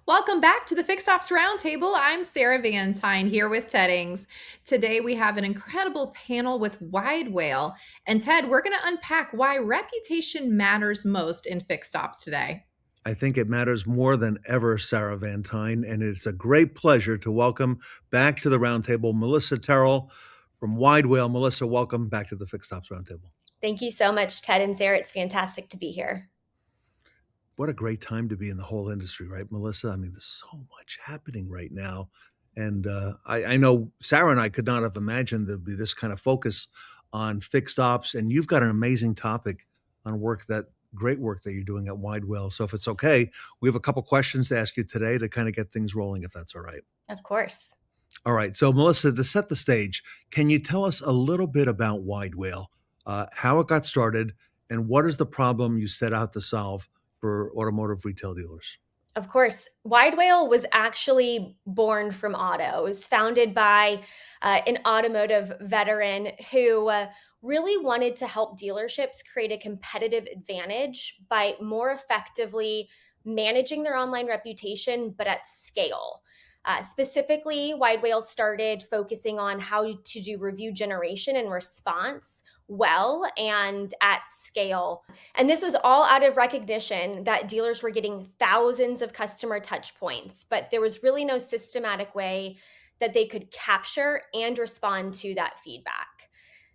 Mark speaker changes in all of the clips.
Speaker 1: Welcome back to the Fixed Ops Roundtable. I'm Sarah Vantine here with Ted Ings. Today we have an incredible panel with Widewail. And Ted, we're going to unpack why reputation matters most in fixed ops today.
Speaker 2: I think it matters more than ever, Sarah Vantine, and it's a great pleasure to welcome back to the roundtable Melissa Terrell from Widewail. Melissa, welcome back to the Fixed Ops Roundtable.
Speaker 3: Thank you so much, Ted and Sarah. It's fantastic to be here.
Speaker 2: What a great time to be in the whole industry, right, Melissa? I mean, there's so much happening right now. And I know Sarah and I could not have imagined there'd be this kind of focus on fixed ops. And you've got an amazing topic on great work that you're doing at Widewail. So if it's okay, we have a couple questions to ask you today to kind of get things rolling, if that's all right.
Speaker 3: Of course.
Speaker 2: All right. So, Melissa, to set the stage, can you tell us a little bit about Widewail, how it got started, and what is the problem you set out to solve for automotive retail dealers?
Speaker 3: Of course. Widewail was actually born from auto. It was founded by an automotive veteran who really wanted to help dealerships create a competitive advantage by more effectively managing their online reputation, but at scale. Specifically, Widewail started focusing on how to do review generation and response well and at scale. And this was all out of recognition that dealers were getting thousands of customer touch points, but there was really no systematic way that they could capture and respond to that feedback.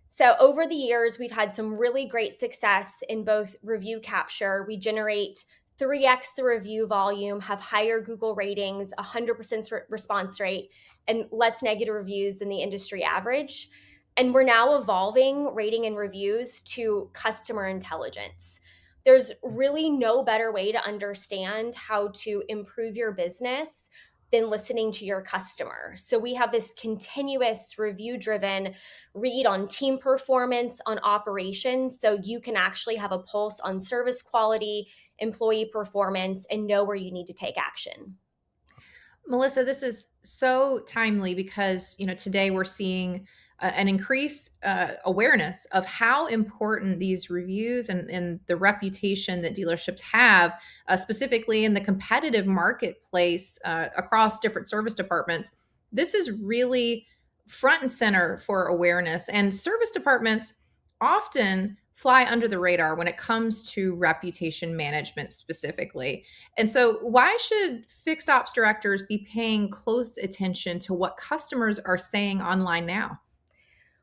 Speaker 3: So, over the years, we've had some really great success in both review capture. We generate 3x the review volume, have higher Google ratings, 100% response rate, and less negative reviews than the industry average. And we're now evolving rating and reviews to customer intelligence. There's really no better way to understand how to improve your business than listening to your customer. So we have this continuous review driven read on team performance, on operations, so you can actually have a pulse on service quality, employee performance, and know where you need to take action.
Speaker 1: Melissa, this is so timely because, today we're seeing an increase awareness of how important these reviews and the reputation that dealerships have, specifically in the competitive marketplace across different service departments. This is really front and center for awareness, and service departments often fly under the radar when it comes to reputation management specifically. And so, why should fixed ops directors be paying close attention to what customers are saying online now?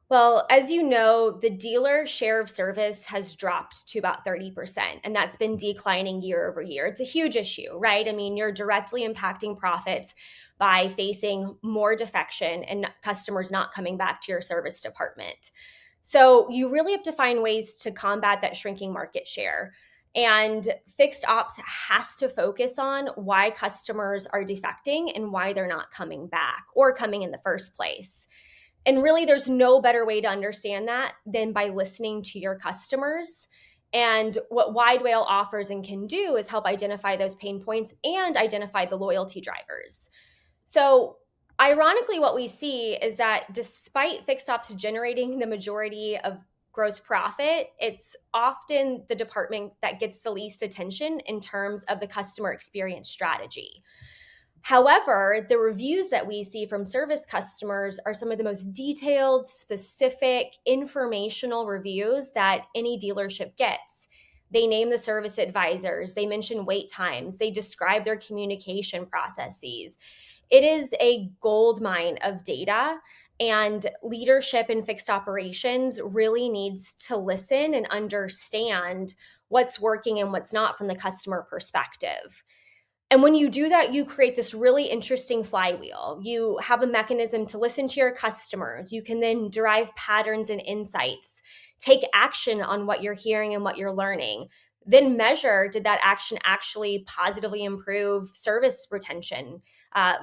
Speaker 3: Well, as you know, the dealer share of service has dropped to about 30%, and that's been declining year over year. It's a huge issue, right? I mean, you're directly impacting profits by facing more defection and customers not coming back to your service department. So you really have to find ways to combat that shrinking market share. And fixed ops has to focus on why customers are defecting and why they're not coming back or coming in the first place. And really, there's no better way to understand that than by listening to your customers. And what Widewail offers and can do is help identify those pain points and identify the loyalty drivers. So, ironically, what we see is that despite fixed ops generating the majority of gross profit, it's often the department that gets the least attention in terms of the customer experience strategy. However, the reviews that we see from service customers are some of the most detailed, specific, informational reviews that any dealership gets. They name the service advisors, they mention wait times, they describe their communication processes. It is a gold mine of data, and leadership in fixed operations really needs to listen and understand what's working and what's not from the customer perspective. And when you do that, you create this really interesting flywheel. You have a mechanism to listen to your customers. You can then derive patterns and insights, take action on what you're hearing and what you're learning, then measure, did that action actually positively improve service retention,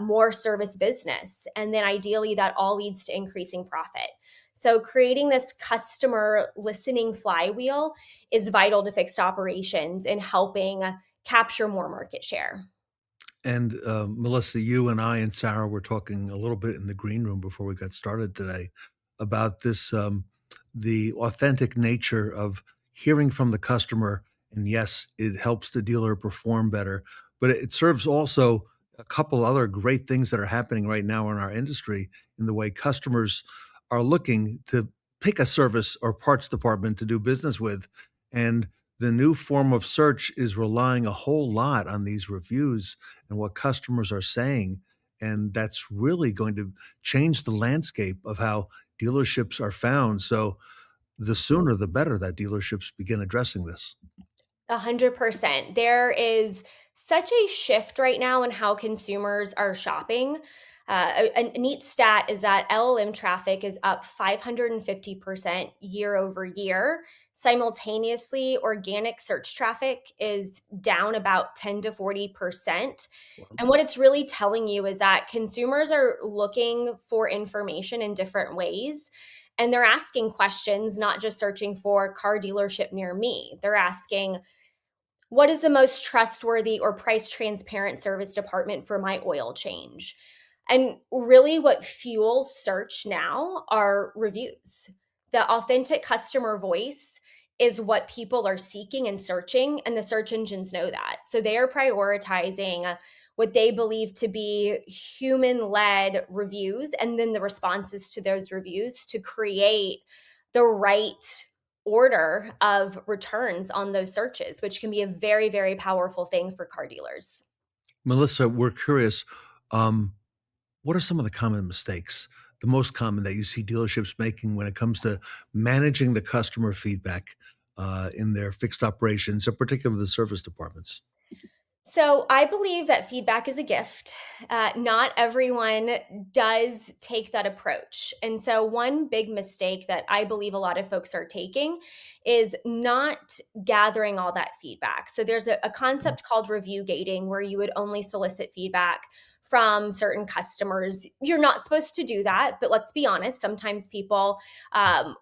Speaker 3: more service business? And then ideally, that all leads to increasing profit. So creating this customer listening flywheel is vital to fixed operations in helping capture more market share.
Speaker 2: And Melissa, you and I and Sarah were talking a little bit in the green room before we got started today about the authentic nature of hearing from the customer. And yes, it helps the dealer perform better, but it serves also a couple other great things that are happening right now in our industry in the way customers are looking to pick a service or parts department to do business with. And the new form of search is relying a whole lot on these reviews and what customers are saying. And that's really going to change the landscape of how dealerships are found. So the sooner the better that dealerships begin addressing this.
Speaker 3: 100%. There is such a shift right now in how consumers are shopping. A neat stat is that LLM traffic is up 550% year over year. Simultaneously, organic search traffic is down about 10 to 40%.
Speaker 2: Well,
Speaker 3: And what it's really telling you is that consumers are looking for information in different ways. And they're asking questions, not just searching for car dealership near me. They're asking, what is the most trustworthy or price transparent service department for my oil change? And really, what fuels search now are reviews. The authentic customer voice is what people are seeking and searching, and the search engines know that. So they are prioritizing what they believe to be human led reviews and then the responses to those reviews to create the right order of returns on those searches, which can be a very, very powerful thing for car dealers.
Speaker 2: Melissa, we're curious. Um, what are some of the common mistakes, the most common that you see dealerships making when it comes to managing the customer feedback in their fixed operations, in particular the service departments?
Speaker 3: So I believe that feedback is a gift. Not everyone does take that approach. And so, one big mistake that I believe a lot of folks are taking is not gathering all that feedback. So, there's a concept called review gating where you would only solicit feedback from certain customers. You're not supposed to do that, but let's be honest, sometimes people um,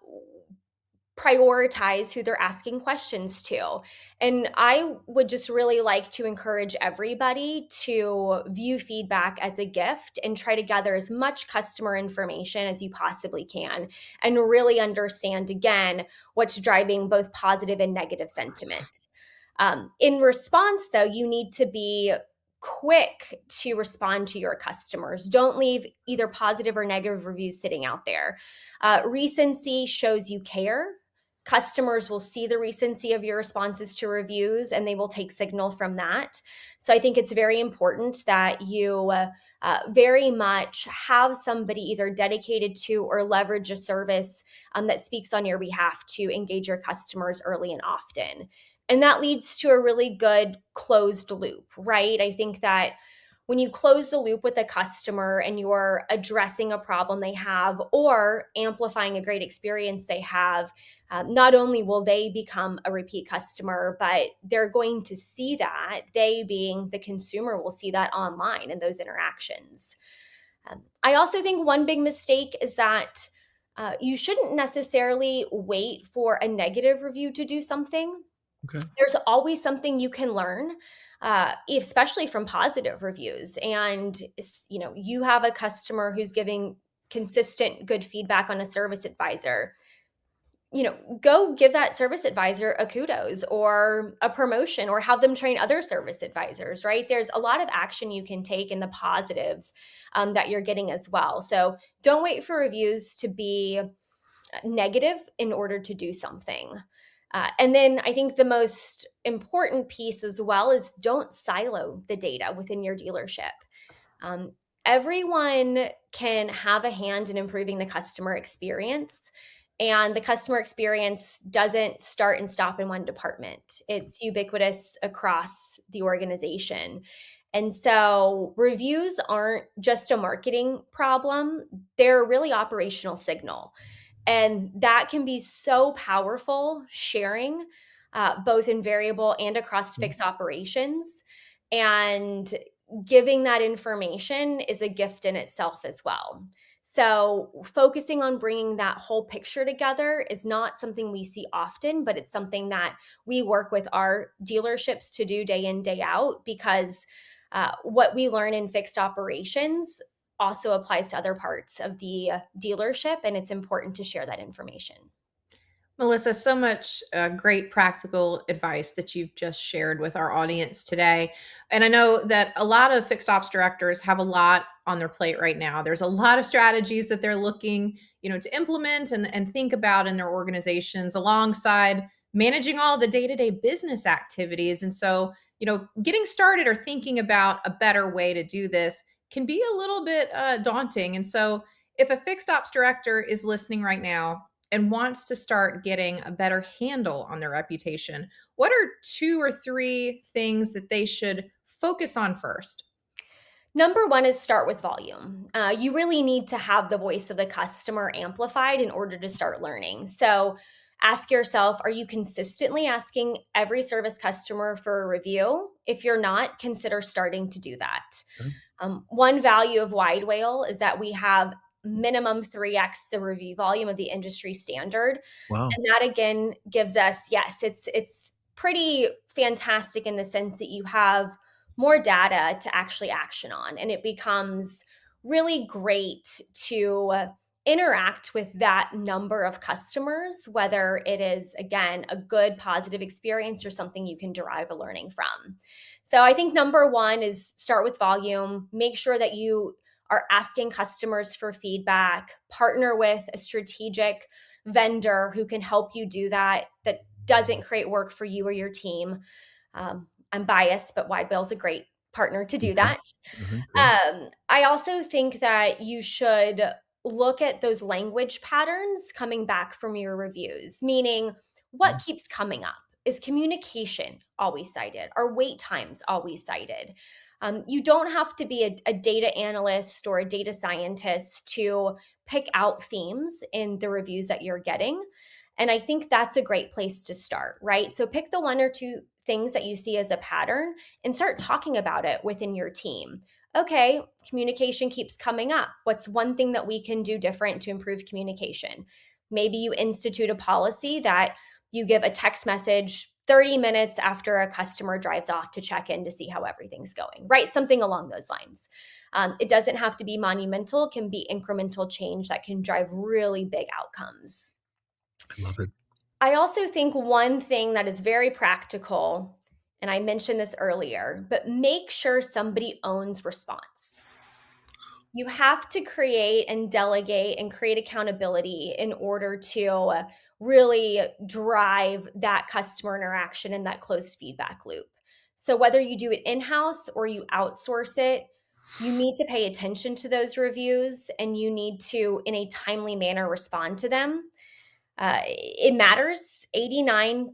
Speaker 3: prioritize who they're asking questions to. And I would just really like to encourage everybody to view feedback as a gift and try to gather as much customer information as you possibly can and really understand, again, what's driving both positive and negative sentiment. In response, though, you need to be quick to respond to your customers. Don't leave either positive or negative reviews sitting out there. Recency shows you care. Customers will see the recency of your responses to reviews and they will take signal from that. So I think it's very important that you very much have somebody either dedicated to or leverage a service that speaks on your behalf to engage your customers early and often. And that leads to a really good closed loop, right? I think that when you close the loop with a customer and you're addressing a problem they have or amplifying a great experience they have, not only will they become a repeat customer, but they're going to see that. They, being the consumer, will see that online in those interactions. I also think one big mistake is that you shouldn't necessarily wait for a negative review to do something.
Speaker 2: Okay.
Speaker 3: There's always something you can learn, especially from positive reviews. And you have a customer who's giving consistent good feedback on a service advisor. Go give that service advisor a kudos or a promotion or have them train other service advisors, right? There's a lot of action you can take in the positives that you're getting as well. So don't wait for reviews to be negative in order to do something. And then I think the most important piece as well is don't silo the data within your dealership. Um, Everyone can have a hand in improving the customer experience. And the customer experience doesn't start and stop in one department, it's ubiquitous across the organization. And so reviews aren't just a marketing problem, they're a really operational signal. And that can be so powerful sharing both in variable and across fixed operations. And giving that information is a gift in itself as well. So, focusing on bringing that whole picture together is not something we see often, but it's something that we work with our dealerships to do day in, day out, because what we learn in fixed operations also applies to other parts of the dealership, and it's important to share that information.
Speaker 1: Melissa, so much great practical advice that you've just shared with our audience today. And I know that a lot of fixed ops directors have a lot on their plate right now. There's a lot of strategies that they're looking, to implement and think about in their organizations alongside managing all the day-to-day business activities. And so, getting started or thinking about a better way to do this can be a little bit daunting. And so, if a fixed ops director is listening right now and wants to start getting a better handle on their reputation, what are two or three things that they should focus on first?
Speaker 3: Number one is start with volume. You really need to have the voice of the customer amplified in order to start learning. So ask yourself, are you consistently asking every service customer for a review? If you're not, consider starting to do that.
Speaker 2: Okay.
Speaker 3: One value of Widewail is that we have minimum 3x the review volume of the industry standard.
Speaker 2: Wow.
Speaker 3: And that again gives us, yes, it's pretty fantastic in the sense that you have more data to actually action on. And it becomes really great to interact with that number of customers, whether it is, again, a good positive experience or something you can derive a learning from. So I think number one is start with volume, make sure that you are asking customers for feedback, partner with a strategic vendor who can help you do that, that doesn't create work for you or your team. I'm biased, but Widewail is a great partner to do
Speaker 2: Okay.
Speaker 3: that.
Speaker 2: Great.
Speaker 3: I also think that you should look at those language patterns coming back from your reviews, meaning what keeps coming up? Is communication always cited? Are wait times always cited? You don't have to be a data analyst or a data scientist to pick out themes in the reviews that you're getting. And I think that's a great place to start, right? So pick the one or two things that you see as a pattern and start talking about it within your team. Okay, communication keeps coming up. What's one thing that we can do different to improve communication? Maybe you institute a policy that you give a text message 30 minutes after a customer drives off to check in to see how everything's going, right? Something along those lines. It doesn't have to be monumental, it can be incremental change that can drive really big outcomes.
Speaker 2: I love it.
Speaker 3: I also think one thing that is very practical, and I mentioned this earlier, but make sure somebody owns response. You have to create and delegate and create accountability in order to really drive that customer interaction and that closed feedback loop. So, whether you do it in house or you outsource it, you need to pay attention to those reviews and you need to, in a timely manner, respond to them. It matters. 89%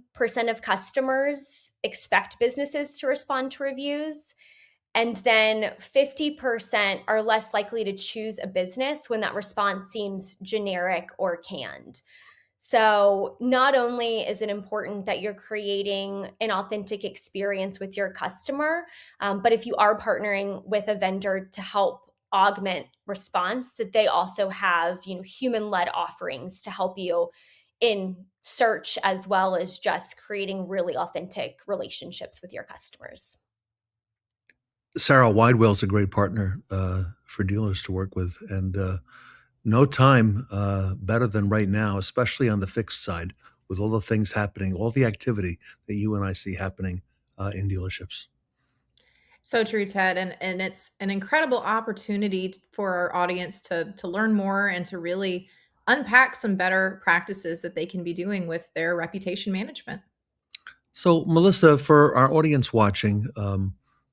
Speaker 3: of customers expect businesses to respond to reviews. And then 50% are less likely to choose a business when that response seems generic or canned. So, not only is it important that you're creating an authentic experience with your customer, but if you are partnering with a vendor to help augment response, that they also have human-led offerings to help you in search as well as just creating really authentic relationships with your customers.
Speaker 2: Sarah, Widewail's a great partner for dealers to work with, and no time better than right now, especially on the fixed side, with all the things happening, all the activity that you and I see happening in dealerships.
Speaker 1: So true, Ted, and it's an incredible opportunity for our audience to learn more and to really unpack some better practices that they can be doing with their reputation management.
Speaker 2: So, Melissa, for our audience watching,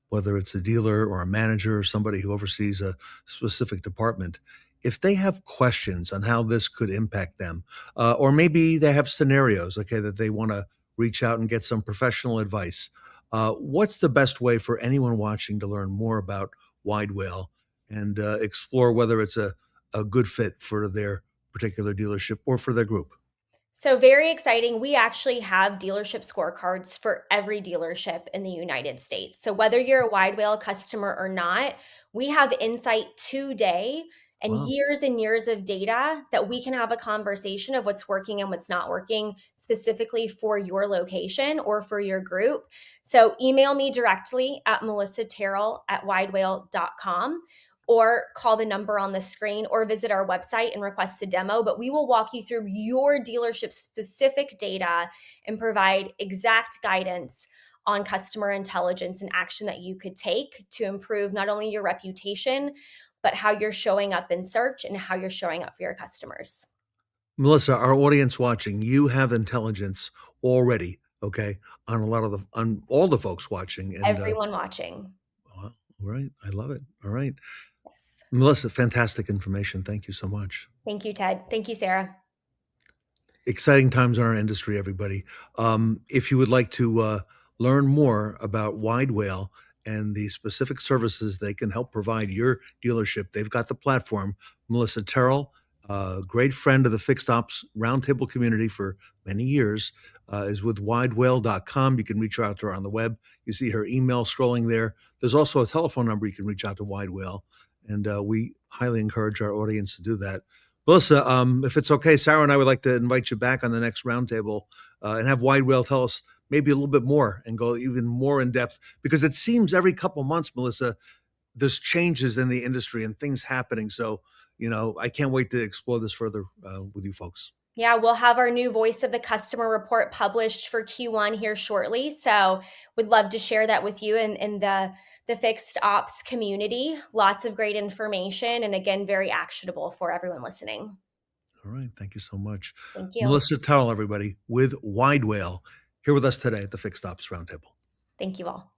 Speaker 2: whether it's a dealer or a manager or somebody who oversees a specific department, if they have questions on how this could impact them, or maybe they have scenarios, okay, that they want to reach out and get some professional advice, what's the best way for anyone watching to learn more about Wide Whale and explore whether it's a good fit for their particular dealership or for their group?
Speaker 3: So, very exciting. We actually have dealership scorecards for every dealership in the United States. So, whether you're a Wide Whale customer or not, we have insight today
Speaker 2: Wow.
Speaker 3: and years of data that we can have a conversation of what's working and what's not working specifically for your location or for your group. So, email me directly at melissaterrell@widewhale.com or call the number on the screen or visit our website and request a demo. But we will walk you through your dealership specific data and provide exact guidance on customer intelligence and action that you could take to improve not only your reputation, but how you're showing up in search and how you're showing up for your customers.
Speaker 2: Melissa, our audience watching, you have intelligence already, okay, on all the folks watching, and
Speaker 3: Everyone watching.
Speaker 2: all right, I love it. All right,
Speaker 3: Yes.
Speaker 2: Melissa, fantastic information. Thank you so much.
Speaker 3: Thank you, Ted. Thank you, Sarah.
Speaker 2: Exciting times in our industry, everybody. If you would like to learn more about Widewail and the specific services they can help provide your dealership, they've got the platform. Melissa Terrell, great friend of the Fixed Ops Roundtable community for many years, is with widewail.com. You can reach out to her on the web. You see her email scrolling there. There's also a telephone number you can reach out to Widewail, and we highly encourage our audience to do that. Melissa, if it's okay, Sarah and I would like to invite you back on the next roundtable and have Widewail tell us maybe a little bit more and go even more in depth, because it seems every couple months, Melissa, there's changes in the industry and things happening. So, I can't wait to explore this further with you folks.
Speaker 3: Yeah, we'll have our new Voice of the Customer report published for Q1 here shortly. So would love to share that with you in the fixed ops community. Lots of great information and again, very actionable for everyone listening.
Speaker 2: All right. Thank you so much.
Speaker 3: Thank you.
Speaker 2: Melissa Terrell, everybody, with Widewail, here with us today at the Fixed Ops Roundtable.
Speaker 3: Thank you all.